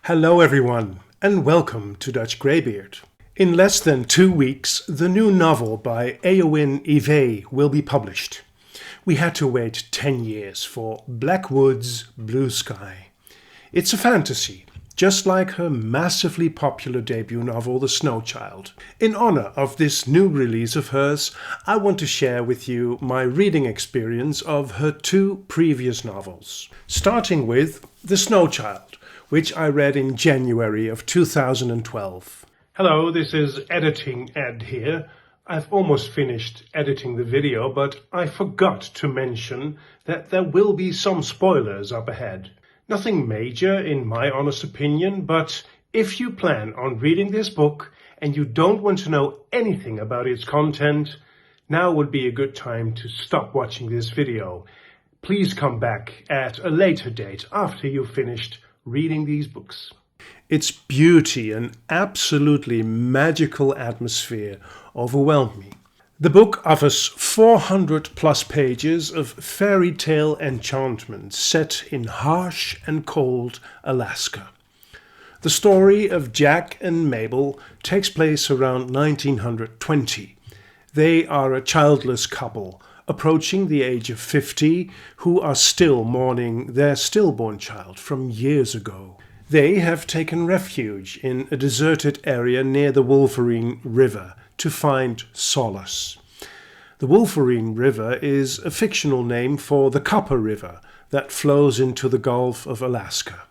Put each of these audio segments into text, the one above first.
Hello everyone, and welcome to Dutch Greybeard. In less than 2 weeks, the new novel by Eowyn Ivey will be published. We had to wait 10 years for Black Woods, Blue Sky. It's a fantasy, just like her massively popular debut novel, The Snow Child. In honor of this new release of hers, I want to share with you my reading experience of her 2 previous novels. Starting with The Snow Child, which I read in January of 2012. Hello, this is Editing Ed here. I've almost finished editing the video, but I forgot to mention that there will be some spoilers up ahead. Nothing major in my honest opinion, but if you plan on reading this book and you don't want to know anything about its content, now would be a good time to stop watching this video. Please come back at a later date after you've finished reading these books. Its beauty and absolutely magical atmosphere overwhelmed me. The book offers 400 plus pages of fairy tale enchantment set in harsh and cold Alaska. The story of Jack and Mabel takes place around 1920. They are a childless couple approaching the age of 50 who are still mourning their stillborn child from years ago. They have taken refuge in a deserted area near the Wolverine River to find solace. The Wolverine River is a fictional name for the Copper River that flows into the Gulf of Alaska.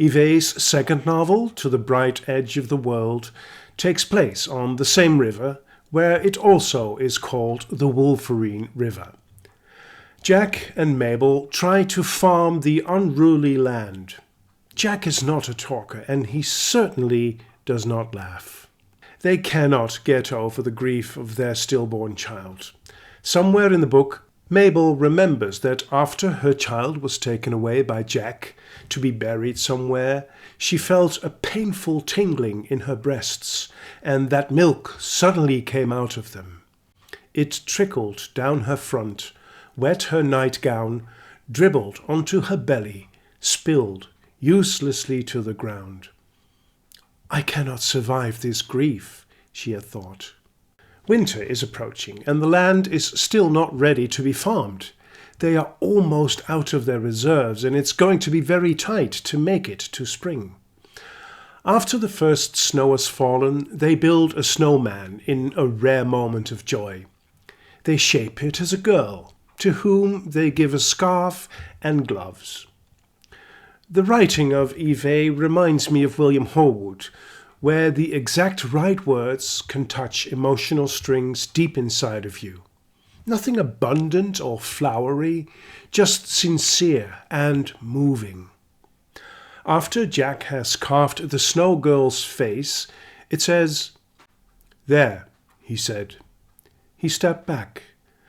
Ivey's second novel, To the Bright Edge of the World, takes place on the same river, where it also is called the Wolverine River. Jack and Mabel try to farm the unruly land. Jack is not a talker, and he certainly does not laugh. They cannot get over the grief of their stillborn child. Somewhere in the book, Mabel remembers that after her child was taken away by Jack to be buried somewhere, she felt a painful tingling in her breasts, and that milk suddenly came out of them. It trickled down her front, wet her nightgown, dribbled onto her belly, spilled uselessly to the ground. I cannot survive this grief, she had thought. Winter is approaching, and the land is still not ready to be farmed. They are almost out of their reserves, and it's going to be very tight to make it to spring. After the first snow has fallen, they build a snowman in a rare moment of joy. They shape it as a girl, to whom they give a scarf and gloves. The writing of Ivey reminds me of William Horwood, where the exact right words can touch emotional strings deep inside of you. Nothing abundant or flowery, just sincere and moving. After Jack has carved the snow girl's face, it says, "There," he said. He stepped back.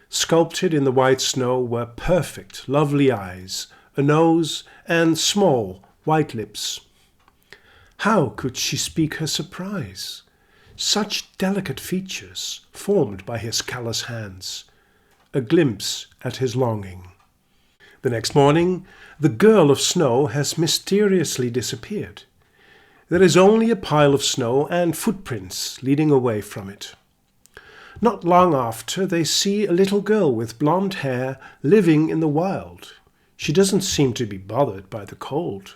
Sculpted in the white snow were perfect, lovely eyes, a nose, and small, white lips. How could she speak her surprise? Such delicate features, formed by his callous hands. A glimpse at his longing. The next morning, the girl of snow has mysteriously disappeared. There is only a pile of snow and footprints leading away from it. Not long after, they see a little girl with blonde hair living in the wild. She doesn't seem to be bothered by the cold.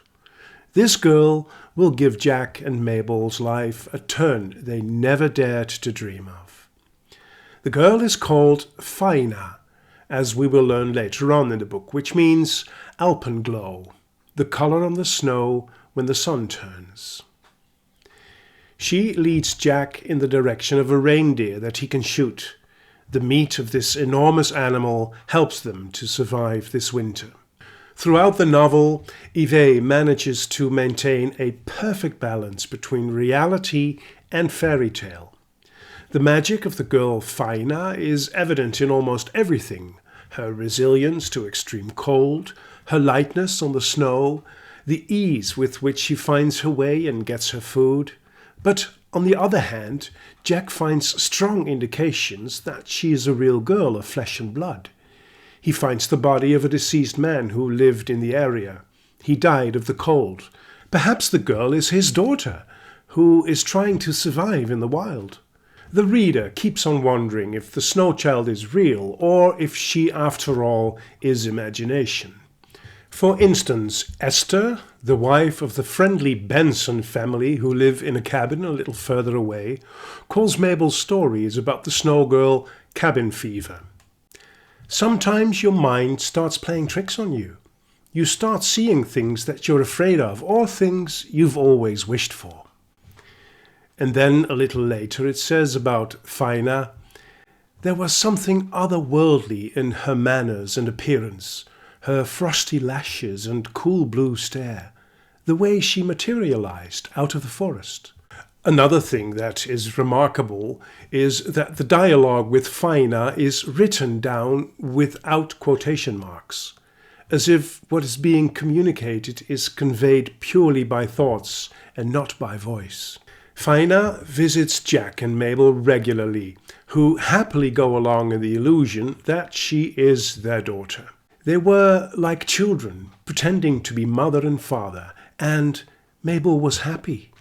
This girl will give Jack and Mabel's life a turn they never dared to dream of. The girl is called Faina, as we will learn later on in the book, which means alpenglow, the color on the snow when the sun turns. She leads Jack in the direction of a reindeer that he can shoot. The meat of this enormous animal helps them to survive this winter. Throughout the novel, Ivey manages to maintain a perfect balance between reality and fairy tale. The magic of the girl Faina is evident in almost everything. Her resilience to extreme cold, her lightness on the snow, the ease with which she finds her way and gets her food. But on the other hand, Jack finds strong indications that she is a real girl of flesh and blood. He finds the body of a deceased man who lived in the area. He died of the cold. Perhaps the girl is his daughter, who is trying to survive in the wild. The reader keeps on wondering if the snow child is real or if she, after all, is imagination. For instance, Esther, the wife of the friendly Benson family who live in a cabin a little further away, calls Mabel's stories about the snow girl cabin fever. Sometimes your mind starts playing tricks on you. You start seeing things that you're afraid of or things you've always wished for. And then a little later it says about Faina, there was something otherworldly in her manners and appearance, her frosty lashes and cool blue stare, the way she materialized out of the forest. Another thing that is remarkable is that the dialogue with Faina is written down without quotation marks, as if what is being communicated is conveyed purely by thoughts and not by voice. Faina visits Jack and Mabel regularly, who happily go along in the illusion that she is their daughter. They were like children, pretending to be mother and father, and Mabel was happy.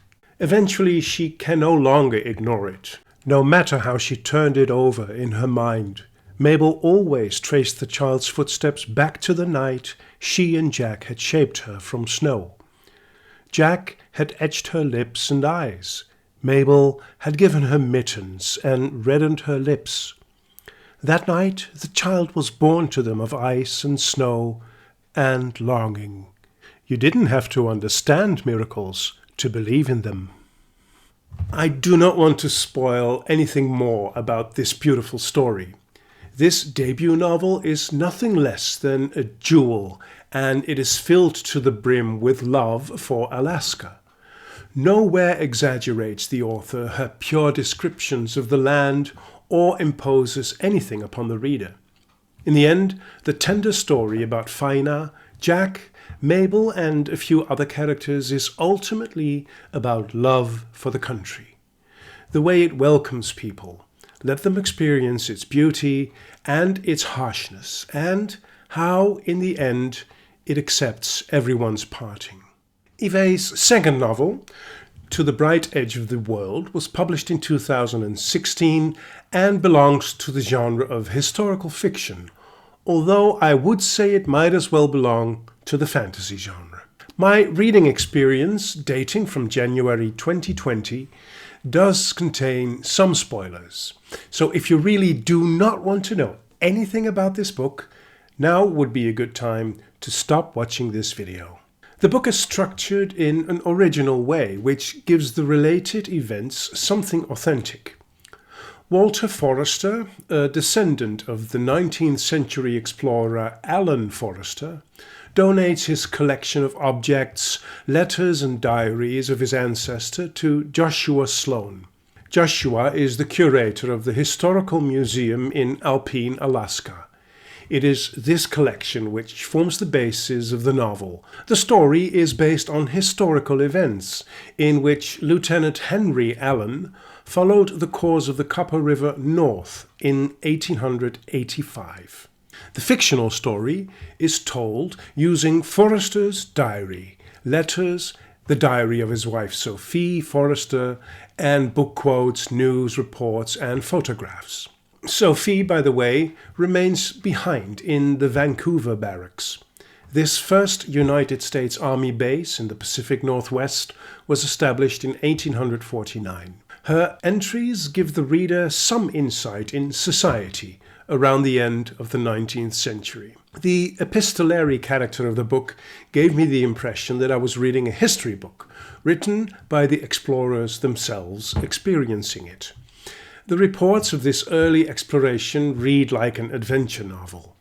Eventually she can no longer ignore it. No matter how she turned it over in her mind, Mabel always traced the child's footsteps back to the night she and Jack had shaped her from snow. Jack had etched her lips and eyes. Mabel had given her mittens and reddened her lips. That night the child was born to them of ice and snow and longing. You didn't have to understand miracles to believe in them. I do not want to spoil anything more about this beautiful story. This debut novel is nothing less than a jewel, and it is filled to the brim with love for Alaska. Nowhere exaggerates the author her pure descriptions of the land or imposes anything upon the reader. In the end, the tender story about Faina, Jack, Mabel and a few other characters is ultimately about love for the country. The way it welcomes people, let them experience its beauty and its harshness, and how, in the end, it accepts everyone's parting. Ivey's second novel, To the Bright Edge of the World, was published in 2016 and belongs to the genre of historical fiction, although I would say it might as well belong to the fantasy genre. My reading experience, dating from January 2020, does contain some spoilers. So if you really do not want to know anything about this book, now would be a good time to stop watching this video. The book is structured in an original way, which gives the related events something authentic. Walter Forster, a descendant of the 19th century explorer Alan Forster, donates his collection of objects, letters and diaries of his ancestor to Joshua Sloan. Joshua is the curator of the Historical Museum in Alpine, Alaska. It is this collection which forms the basis of the novel. The story is based on historical events in which Lieutenant Henry Allen followed the course of the Copper River north in 1885. The fictional story is told using Forster's diary, letters, the diary of his wife Sophie Forster, and book quotes, news reports, and photographs. Sophie, by the way, remains behind in the Vancouver barracks. This first United States Army base in the Pacific Northwest was established in 1849. Her entries give the reader some insight in society around the end of the 19th century. The epistolary character of the book gave me the impression that I was reading a history book, written by the explorers themselves experiencing it. The reports of this early exploration read like an adventure novel.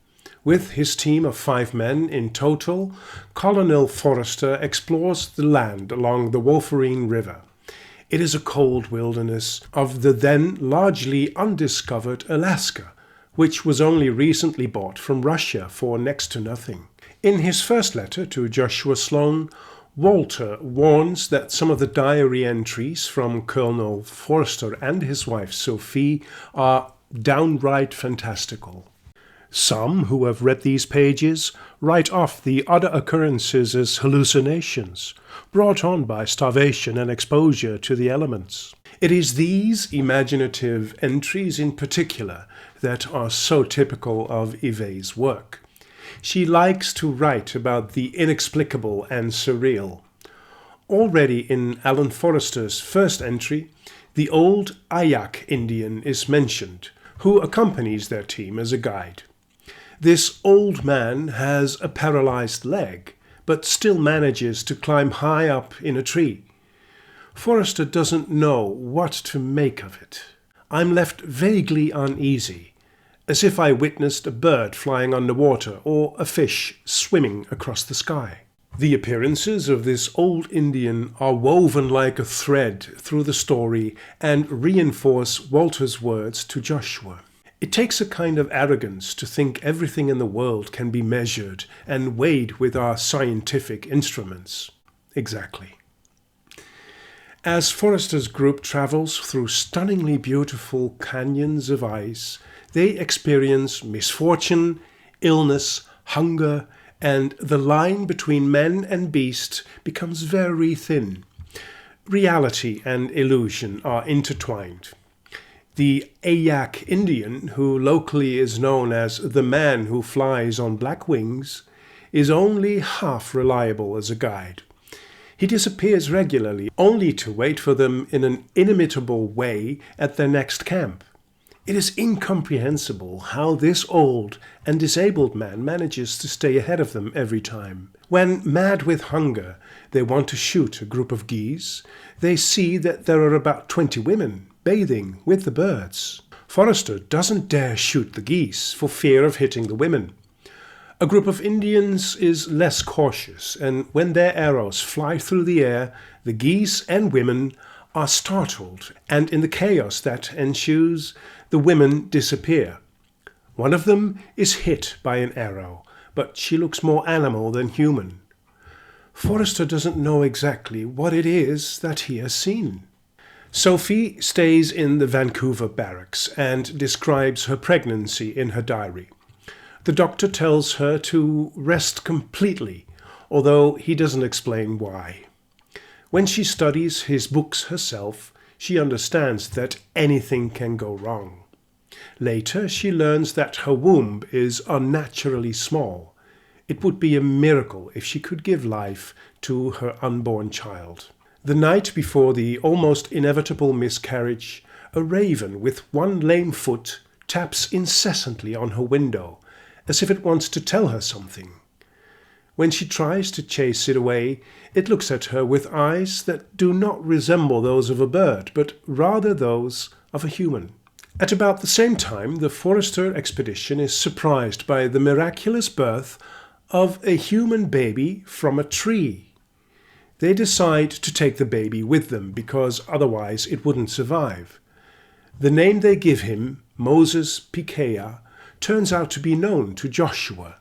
With his team of 5 men in total, Colonel Forster explores the land along the Wolverine River. It is a cold wilderness of the then largely undiscovered Alaska, which was only recently bought from Russia for next to nothing. In his first letter to Joshua Sloan, Walter warns that some of the diary entries from Colonel Forster and his wife Sophie are downright fantastical. Some who have read these pages write off the other occurrences as hallucinations, brought on by starvation and exposure to the elements. It is these imaginative entries in particular that are so typical of Ivey's work. She likes to write about the inexplicable and surreal. Already in Alan Forrester's first entry, the old Ayak Indian is mentioned, who accompanies their team as a guide. This old man has a paralyzed leg, but still manages to climb high up in a tree. Forrester doesn't know what to make of it. I'm left vaguely uneasy, as if I witnessed a bird flying underwater or a fish swimming across the sky. The appearances of this old Indian are woven like a thread through the story and reinforce Walter's words to Joshua. It takes a kind of arrogance to think everything in the world can be measured and weighed with our scientific instruments. Exactly. As Forrester's group travels through stunningly beautiful canyons of ice, they experience misfortune, illness, hunger, and the line between man and beast becomes very thin. Reality and illusion are intertwined. The Ayak Indian, who locally is known as the man who flies on black wings, is only half reliable as a guide. He disappears regularly, only to wait for them in an inimitable way at their next camp. It is incomprehensible how this old and disabled man manages to stay ahead of them every time. When, mad with hunger, they want to shoot a group of geese, they see that there are about 20 women bathing with the birds. Forrester doesn't dare shoot the geese for fear of hitting the women. A group of Indians is less cautious, and when their arrows fly through the air, the geese and women are startled, and in the chaos that ensues, the women disappear. One of them is hit by an arrow, but she looks more animal than human. Forrester doesn't know exactly what it is that he has seen. Sophie stays in the Vancouver barracks and describes her pregnancy in her diary. The doctor tells her to rest completely, although he doesn't explain why. When she studies his books herself, she understands that anything can go wrong. Later, she learns that her womb is unnaturally small. It would be a miracle if she could give life to her unborn child. The night before the almost inevitable miscarriage, a raven with one lame foot taps incessantly on her window, as if it wants to tell her something. When she tries to chase it away, it looks at her with eyes that do not resemble those of a bird, but rather those of a human. At about the same time, the Forrester expedition is surprised by the miraculous birth of a human baby from a tree. They decide to take the baby with them because otherwise it wouldn't survive. The name they give him, Moses Pikeah, turns out to be known to Joshua.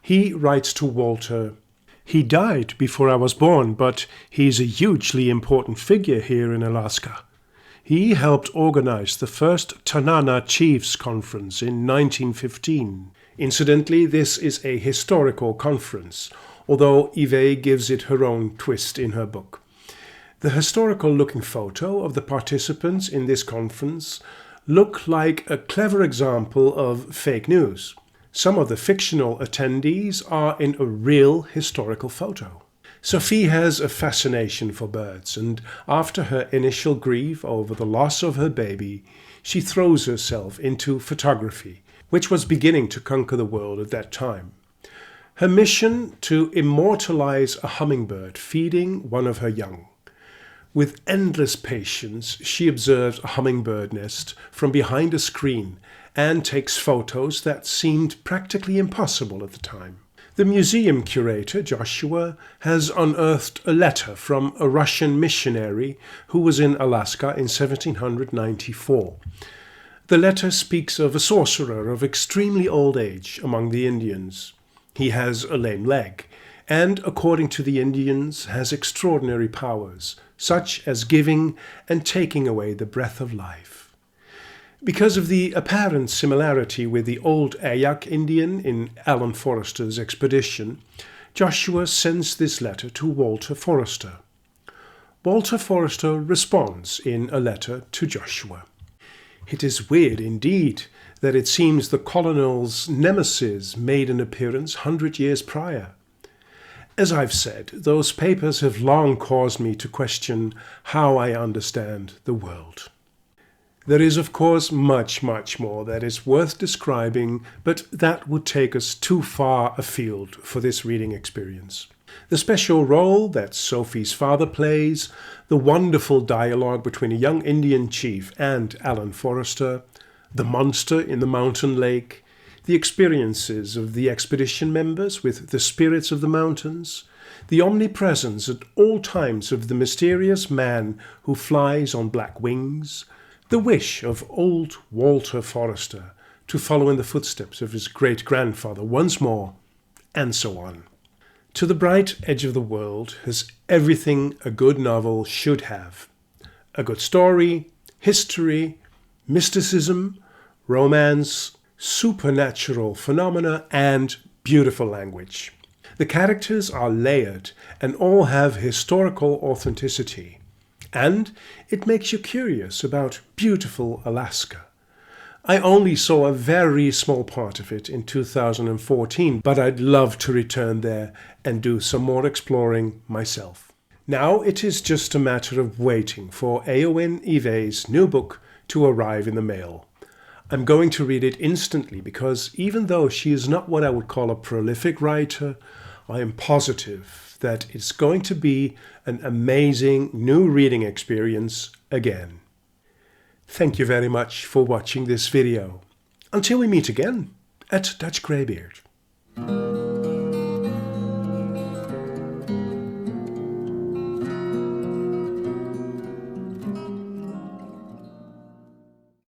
He writes to Walter, "He died before I was born, but he's a hugely important figure here in Alaska. He helped organize the first Tanana Chiefs Conference in 1915. Incidentally, this is a historical conference, although Ivey gives it her own twist in her book. The historical-looking photo of the participants in this conference look like a clever example of fake news. Some of the fictional attendees are in a real historical photo. Sophie has a fascination for birds, and after her initial grief over the loss of her baby, she throws herself into photography, which was beginning to conquer the world at that time. Her mission to immortalize a hummingbird feeding one of her young. With endless patience, she observes a hummingbird nest from behind a screen and takes photos that seemed practically impossible at the time. The museum curator, Joshua, has unearthed a letter from a Russian missionary who was in Alaska in 1794. The letter speaks of a sorcerer of extremely old age among the Indians. He has a lame leg, and, according to the Indians, has extraordinary powers, such as giving and taking away the breath of life. Because of the apparent similarity with the old Ayak Indian in Alan Forrester's expedition, Joshua sends this letter to Walter Forrester. Walter Forrester responds in a letter to Joshua. It is weird indeed that it seems the colonel's nemesis made an appearance 100 years prior. As I've said, those papers have long caused me to question how I understand the world. There is, of course, much more that is worth describing, but that would take us too far afield for this reading experience. The special role that Sophie's father plays, the wonderful dialogue between a young Indian chief and Alan Forrester, the monster in the mountain lake, the experiences of the expedition members with the spirits of the mountains, the omnipresence at all times of the mysterious man who flies on black wings, the wish of old Walter Forrester to follow in the footsteps of his great-grandfather once more, and so on. To the bright edge of the world has everything a good novel should have. A good story, history, mysticism, romance, supernatural phenomena, and beautiful language. The characters are layered and all have historical authenticity. And it makes you curious about beautiful Alaska. I only saw a very small part of it in 2014, but I'd love to return there and do some more exploring myself. Now it is just a matter of waiting for Eowyn Ivey's new book to arrive in the mail. I'm going to read it instantly because even though she is not what I would call a prolific writer, I am positive that it's going to be an amazing new reading experience again. Thank you very much for watching this video. Until we meet again at Dutch Greybeard.